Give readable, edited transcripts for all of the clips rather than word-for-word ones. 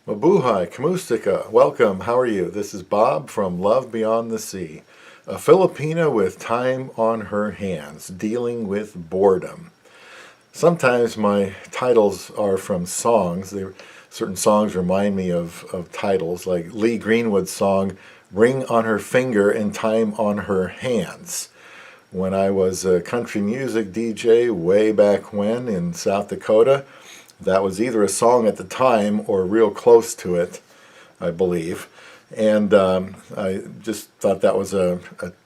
Mabuhay, Kamustika, welcome, how are you? This is Bob from Love Beyond the Sea, a Filipina with time on her hands, dealing with boredom. Sometimes my titles are from songs. Certain songs remind me of titles, like Lee Greenwood's song, Ring on Her Finger and Time on Her Hands. When I was a country music DJ way back when in South Dakota, that was either a song at the time or real close to it, I believe. And I just thought that was a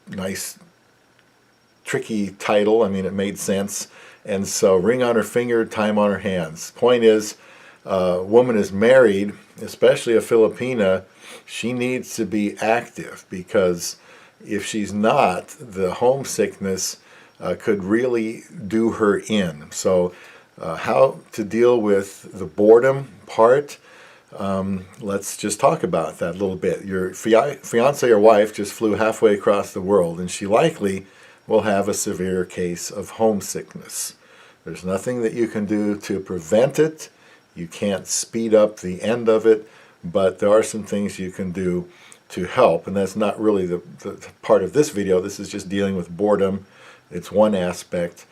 nice, tricky title. I mean, it made sense. And so, ring on her finger, time on her hands. Point is, a woman is married, especially a Filipina, she needs to be active, because if she's not, the homesickness could really do her in. So how to deal with the boredom part, let's just talk about that a little bit. Your fiancé or wife just flew halfway across the world, and she likely will have a severe case of homesickness. There's nothing that you can do to prevent it. You can't speed up the end of it, but there are some things you can do to help, and that's not really the part of this video. This is just dealing with boredom. It's one aspect,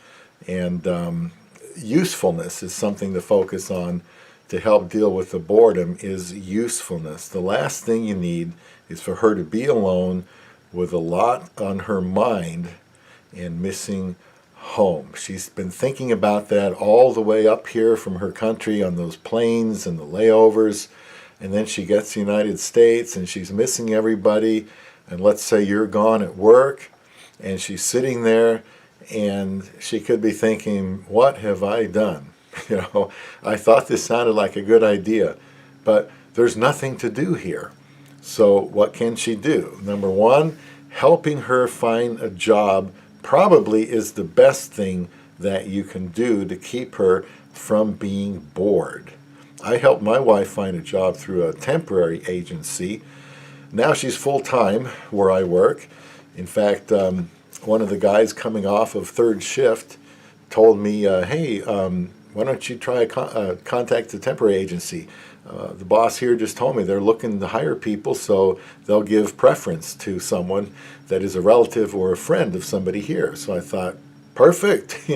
and usefulness is something to focus on to help deal with the boredom. Is usefulness. The last thing you need is for her to be alone with a lot on her mind and missing home. She's been thinking about that all the way up here from her country on those planes and the layovers, and then she gets to the United States and she's missing everybody, and let's say you're gone at work and she's sitting there and she could be thinking, what have I done? I thought this sounded like a good idea, but there's nothing to do here. So what can she do? Number one, helping her find a job probably is the best thing that you can do to keep her from being bored. I helped my wife find a job through a temporary agency. Now she's full-time where I work. In fact, one of the guys coming off of third shift told me, hey, why don't you try contact the temporary agency? The boss here just told me they're looking to hire people, so they'll give preference to someone that is a relative or a friend of somebody here. So I thought, perfect,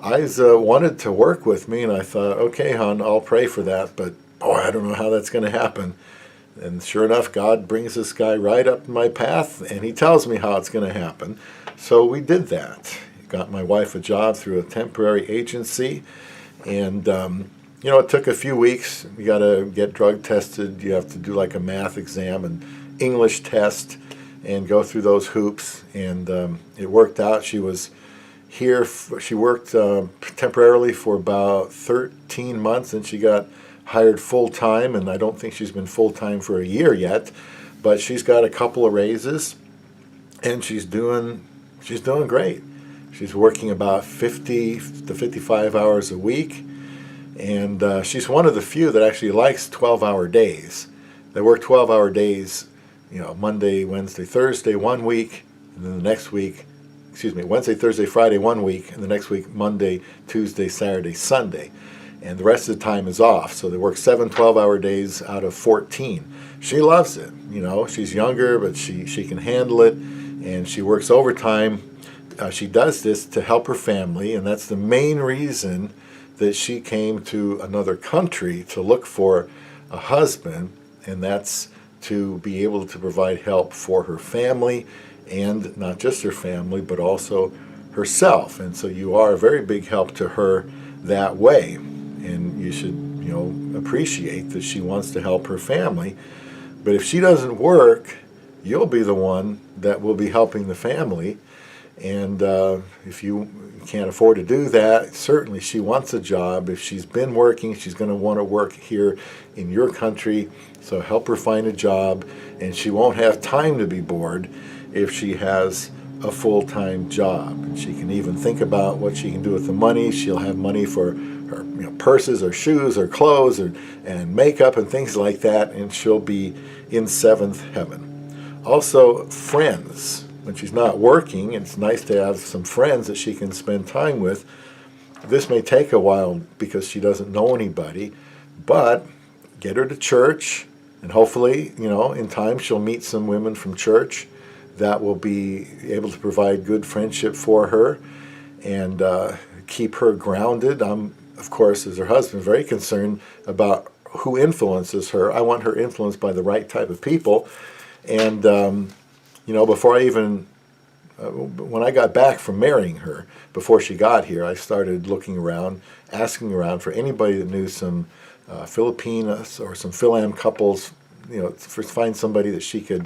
Eyes wanted to work with me, and I thought, okay, hon, I'll pray for that, but boy, I don't know how that's going to happen. And sure enough, God brings this guy right up my path, and he tells me how it's going to happen. So we did that. Got my wife a job through a temporary agency, and it took a few weeks. You got to get drug tested. You have to do like a math exam and English test and go through those hoops, and it worked out. She was here. She worked temporarily for about 13 months, and she got hired full-time, and I don't think she's been full-time for a year yet, but she's got a couple of raises, and she's doing great. She's working about 50 to 55 hours a week, and she's one of the few that actually likes 12-hour days. They work 12-hour days, Monday, Wednesday, Thursday one week, and then the next week, Wednesday, Thursday, Friday one week, and the next week Monday, Tuesday, Saturday, Sunday. And the rest of the time is off. So they work 7 12-hour days out of 14. She loves it. She's younger, but she can handle it, and she works overtime. She does this to help her family, and that's the main reason that she came to another country to look for a husband, and that's to be able to provide help for her family, and not just her family, but also herself. And so you are a very big help to her that way, and you should appreciate that she wants to help her family. But if she doesn't work, you'll be the one that will be helping the family. And if you can't afford to do that, certainly she wants a job. If she's been working, she's going to want to work here in your country. So help her find a job, and she won't have time to be bored if she has a full-time job. And she can even think about what she can do with the money. She'll have money for her purses or shoes or clothes and makeup and things like that, and she'll be in seventh heaven. Also, friends. When she's not working, it's nice to have some friends that she can spend time with. This may take a while because she doesn't know anybody, but get her to church, and hopefully, in time she'll meet some women from church that will be able to provide good friendship for her and keep her grounded. I'm, of course, as her husband, very concerned about who influences her. I want her influenced by the right type of people. And, before I even, when I got back from marrying her, before she got here, I started looking around, asking around for anybody that knew some Filipinas or some Philam couples, to find somebody that she could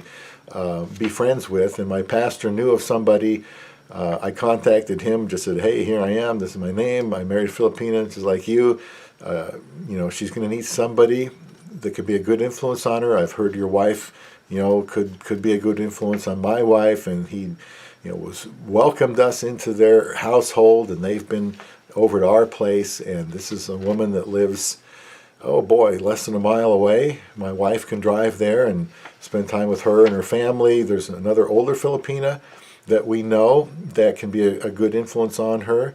be friends with. And my pastor knew of somebody. I contacted him, just said, hey, here I am, this is my name, I married a Filipina, just like you. She's going to need somebody that could be a good influence on her. I've heard your wife, could be a good influence on my wife. And he, was welcomed us into their household, and they've been over to our place. And this is a woman that lives, less than a mile away. My wife can drive there and spend time with her and her family. There's another older Filipina that we know that can be a good influence on her.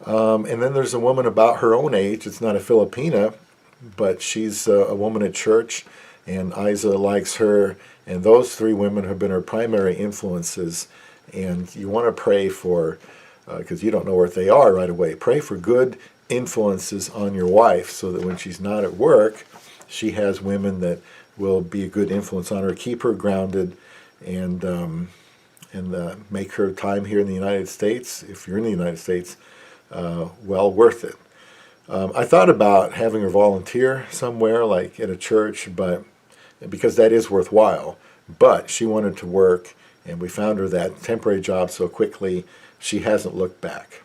And then there's a woman about her own age. It's not a Filipina, but she's a woman at church, and Isa likes her. And those three women have been her primary influences. And you want to pray for, because you don't know where they are right away, pray for good influences on your wife so that when she's not at work, she has women that will be a good influence on her, keep her grounded, and make her time here in the United States, if you're in the United States, well worth it. I thought about having her volunteer somewhere, like at a church, but because that is worthwhile. But she wanted to work, and we found her that temporary job so quickly, she hasn't looked back.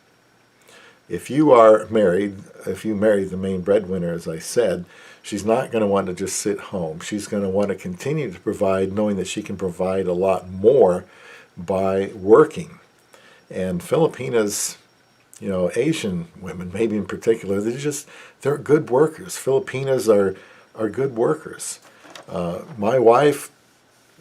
If you are married, if you marry the main breadwinner, as I said, she's not going to want to just sit home. She's going to want to continue to provide, knowing that she can provide a lot more by working. And Filipinas, Asian women, maybe in particular, they're good workers. Filipinas are good workers. My wife,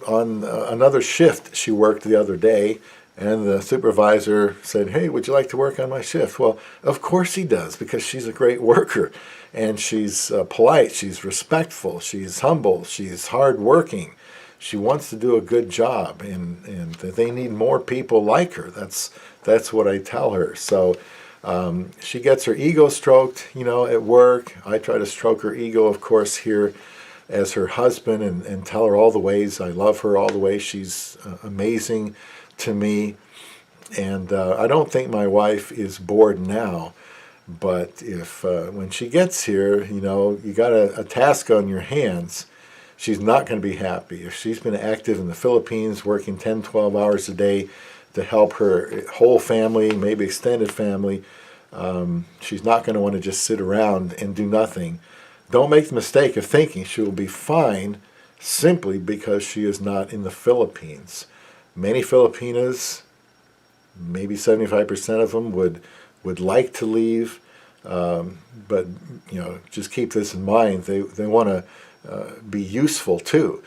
on another shift she worked the other day, and the supervisor said, hey, would you like to work on my shift? Well, of course he does, because she's a great worker, and she's polite, she's respectful, she's humble, she's hardworking. She wants to do a good job, and they need more people like her. That's what I tell her. So she gets her ego stroked, at work. I try to stroke her ego, of course, here as her husband, and tell her all the ways I love her, all the ways she's amazing to me. And I don't think my wife is bored now, but if when she gets here, you got a task on your hands, she's not going to be happy. If she's been active in the Philippines, working 10, 12 hours a day to help her whole family, maybe extended family, she's not going to want to just sit around and do nothing. Don't make the mistake of thinking she will be fine simply because she is not in the Philippines. Many Filipinas, maybe 75% of them, would like to leave, but just keep this in mind. They want to be useful too,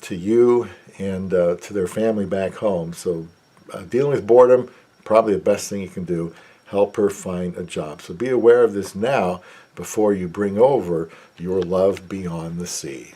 to you and to their family back home. So dealing with boredom, probably the best thing you can do. Help her find a job. So be aware of this now before you bring over your love beyond the sea.